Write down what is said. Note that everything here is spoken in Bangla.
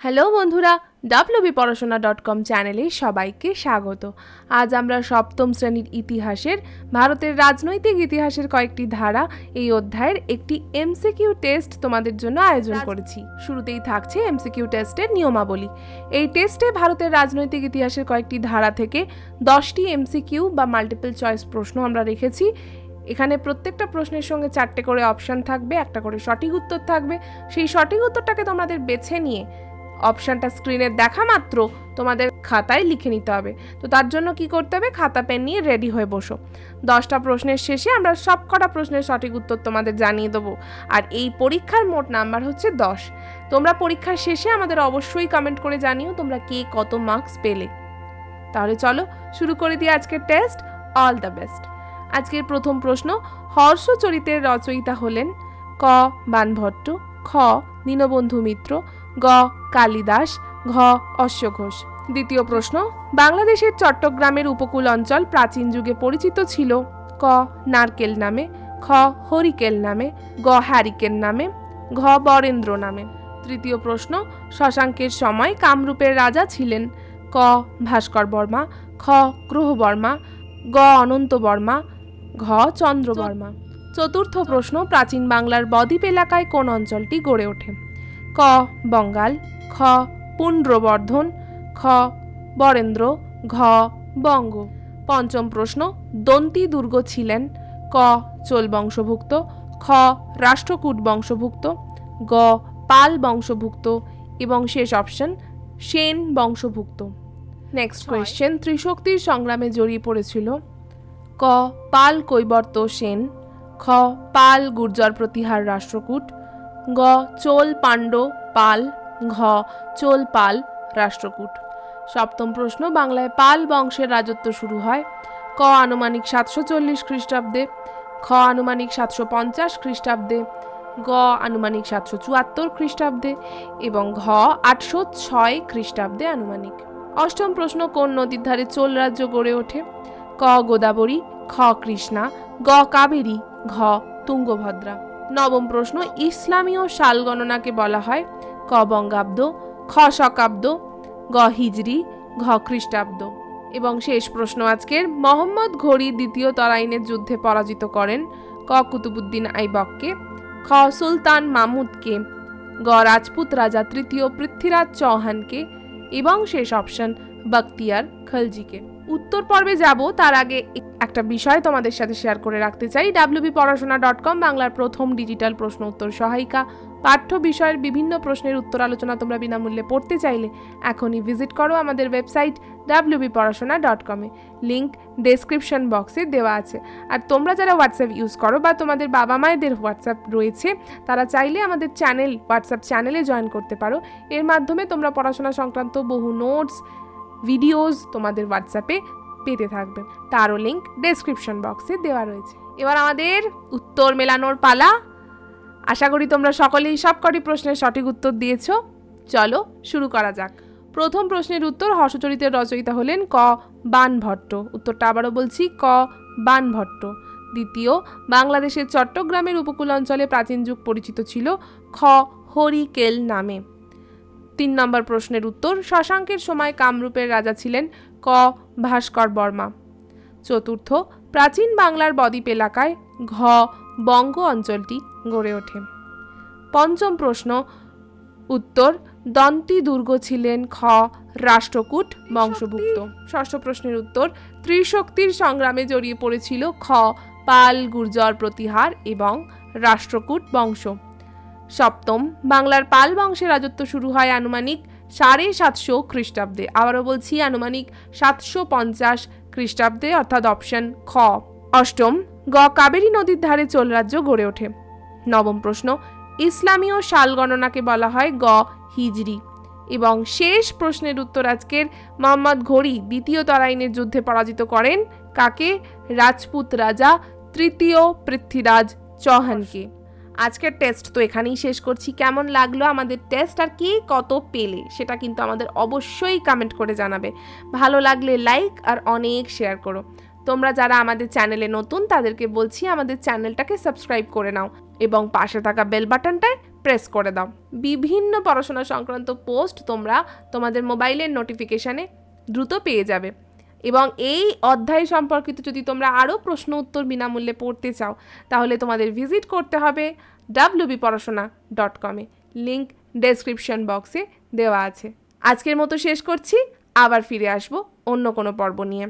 হ্যালো বন্ধুরা, wbporashona.com চ্যানেলে সবাইকে স্বাগত। আজ আমরা সপ্তম শ্রেণীর ইতিহাসের ভারতের রাজনৈতিক ইতিহাসের কয়েকটি ধারা এই অধ্যায়ের একটি এমসিকিউ টেস্ট তোমাদের জন্য আয়োজন করেছি। শুরুতেই থাকছে এমসিকিউ টেস্টের নিয়মাবলী। এই টেস্টে ভারতের রাজনৈতিক ইতিহাসের কয়েকটি ধারা থেকে 10টি এমসিকিউ বা মাল্টিপল চয়েস প্রশ্ন আমরা রেখেছি। এখানে প্রত্যেকটা প্রশ্নের সঙ্গে 4টে করে অপশান থাকবে, একটা করে সঠিক উত্তর থাকবে। সেই সঠিক উত্তরটাকে তোমাদের বেছে নিয়ে অপশানটা স্ক্রিনে দেখা মাত্র তোমাদের খাতায় লিখে নিতে হবে। তো তার জন্য কি করতে হবে, খাতা পেন নিয়ে রেডি হয়ে বসো। 10টা প্রশ্নের শেষে আমরা সব কটা প্রশ্নের সঠিক উত্তর তোমাদের জানিয়ে দেবো। আর এই পরীক্ষার মোট নাম্বার হচ্ছে 10। তোমরা পরীক্ষার শেষে আমাদের অবশ্যই কমেন্ট করে জানিও তোমরা কে কত মার্কস পেলে। তাহলে চলো শুরু করে দিই আজকের টেস্ট। All the best. আজকের প্রথম প্রশ্ন, হর্ষচরিতের রচয়িতা হলেন ক বাণভট্ট, খ দীনবন্ধু মিত্র, গ কালিদাস, ঘ অশ্বঘোষ। দ্বিতীয় প্রশ্ন, বাংলাদেশের চট্টগ্রামের উপকূল অঞ্চল প্রাচীন যুগে পরিচিত ছিল ক নারকেল নামে, খ হরিকেল নামে, গ হ্যারিকেন নামে, ঘ বরেন্দ্র নামে। তৃতীয় প্রশ্ন, শশাঙ্কের সময় কামরূপের রাজা ছিলেন ক ভাস্কর বর্মা, খ গ্রহ বর্মা, গ অনন্ত বর্মা, ঘ চন্দ্র বর্মা। চতুর্থ প্রশ্ন, প্রাচীন বাংলার বদ্বীপ এলাকায় কোন অঞ্চলটি গড়ে ওঠে ক বঙ্গাল, খ পুন্ড্রবর্ধন, খ বরেন্দ্র, ঘ বঙ্গ। পঞ্চম প্রশ্ন, দন্তি দুর্গ ছিলেন ক চোল বংশভুক্ত, খ রাষ্ট্রকূট বংশভুক্ত, গ পাল বংশভুক্ত এবং শেষ অপশন সেন বংশভুক্ত। নেক্সট কোয়েশ্চেন, ত্রিশক্তির সংগ্রামে জড়িয়ে পড়েছিল ক পাল কৈবর্ত সেন, খ পাল গুর্জর প্রতিহার রাষ্ট্রকূট, গ চোল পাণ্ড পাল, ঘ চোল পাল রাষ্ট্রকূট। সপ্তম প্রশ্ন, বাংলায় পাল বংশের রাজত্ব শুরু হয় ক আনুমানিক 740 খ্রিস্টাব্দে, খ আনুমানিক 750 খ্রিস্টাব্দে, গ আনুমানিক 774 খ্রিস্টাব্দে এবং ঘ 806 খ্রিস্টাব্দে আনুমানিক। অষ্টম প্রশ্ন, কোন নদীর ধারে চোল রাজ্য গড়ে ওঠে ক গোদাবরী, খ কৃষ্ণা, গ কাবেরী, ঘ তুঙ্গভদ্রা। নবম প্রশ্ন, ইসলামীয় সাল গণনাকে বলা হয় ক বঙ্গাব্দ, খ শকাব্দ, গ হিজরি, ঘ খ্রিস্টাব্দ। এবং শেষ প্রশ্ন আজকের, মোহাম্মদ ঘোরি দ্বিতীয় তরাইনের যুদ্ধে পরাজিত করেন ক কুতুবুদ্দিন আইবককে, খ সুলতান মাহমুদকে, গ রাজপুত রাজা তৃতীয় পৃথ্বীরাজ চৌহানকে এবং শেষ অপশন বখতিয়ার খলজিকে। উত্তর পর্বে যাব তার আগে একটা বিষয় তোমাদের সাথে শেয়ার করে রাখতে চাই। wbporashona.com বাংলার প্রথম ডিজিটাল প্রশ্ন উত্তর সহায়িকা। পাঠ্য বিষয়ের বিভিন্ন প্রশ্নের উত্তর আলোচনা তোমরা বিনামূল্যে পড়তে চাইলে এখনই ভিজিট করো আমাদের ওয়েবসাইট wbporashona.com এ। লিঙ্ক ডেসক্রিপশন বক্সে দেওয়া আছে। আর তোমরা যারা হোয়াটসঅ্যাপ ইউজ করো বা তোমাদের বাবা মায়েদের হোয়াটসঅ্যাপ রয়েছে, তারা চাইলে আমাদের হোয়াটসঅ্যাপ চ্যানেলে জয়েন করতে পারো। এর মাধ্যমে তোমরা পড়াশোনা সংক্রান্ত বহু নোটস, ভিডিওস তোমাদের হোয়াটসঅ্যাপে পেতে থাকবে। তারও লিঙ্ক ডেসক্রিপশন বক্সে দেওয়া রয়েছে। এবার আমাদের উত্তর মেলানোর পালা। আশা করি তোমরা সকলেই সবকটি প্রশ্নের সঠিক উত্তর দিয়েছো। চলো শুরু করা যাক। প্রথম প্রশ্নের উত্তর, হর্ষচরিতের রচয়িতা হলেন ক বাণভট্ট। উত্তরটা আবারও বলছি, ক বাণভট্ট। দ্বিতীয়, বাংলাদেশের চট্টগ্রামের উপকূল অঞ্চলে প্রাচীন যুগ পরিচিত ছিল খ হরিকেল নামে। 3 নম্বর প্রশ্নের উত্তর, শশাঙ্কের সময় কামরূপের রাজা ছিলেন ক ভাস্কর বর্মা। চতুর্থ, প্রাচীন বাংলার বদ্বীপ এলাকায় ঘ বঙ্গ অঞ্চলটি গড়ে ওঠে। পঞ্চম প্রশ্ন উত্তর, দন্তি দুর্গ ছিলেন খ রাষ্ট্রকূট বংশভুক্ত। ষষ্ঠ প্রশ্নের উত্তর, ত্রিশক্তির সংগ্রামে জড়িয়ে পড়েছিল খ পাল গুর্জর প্রতিহার এবং রাষ্ট্রকূট বংশ। সপ্তম, বাংলার পাল বংশের রাজত্ব শুরু হয় আনুমানিক 750 খ্রিস্টাব্দে। আবারও বলছি, আনুমানিক 750 খ্রিস্টাব্দে, অর্থাৎ অপশন খ। অষ্টম, গ কাবেরী নদীর ধারে চোল রাজ্য গড়ে ওঠে। নবম প্রশ্ন, ইসলামীয় সাল গণনাকে বলা হয় গ হিজরি। এবং শেষ প্রশ্নের উত্তর আজকের, মোহাম্মদ ঘোরি দ্বিতীয় তরাইনের যুদ্ধে পরাজিত করেন কাকে, রাজপুত রাজা তৃতীয় পৃথ্বীরাজ চৌহানকে। আজকের টেস্ট তো এখানেই শেষ করছি। কেমন লাগলো আমাদের টেস্ট আর কে কত পেলে সেটা কিন্তু আমাদের অবশ্যই কমেন্ট করে জানাবে। ভালো লাগলে লাইক আর অনেক শেয়ার করো। তোমরা যারা আমাদের চ্যানেলে নতুন তাদেরকে বলছি আমাদের চ্যানেলটাকে সাবস্ক্রাইব করে নাও এবং পাশে থাকা বেল বাটনটায় প্রেস করে দাও। বিভিন্ন পড়াশোনা সংক্রান্ত পোস্ট তোমরা তোমাদের মোবাইলের নোটিফিকেশানে দ্রুত পেয়ে যাবে। এবং এই অধ্যায় সম্পর্কিত যদি তোমরা আরও প্রশ্ন উত্তর বিনামূল্যে পড়তে চাও তাহলে তোমাদের ভিজিট করতে হবে wbporashona.com-এ। লিঙ্ক ডেসক্রিপশন বক্সে দেওয়া আছে। আজকের মতো শেষ করছি, আবার ফিরে আসবো অন্য কোনো পর্ব নিয়ে।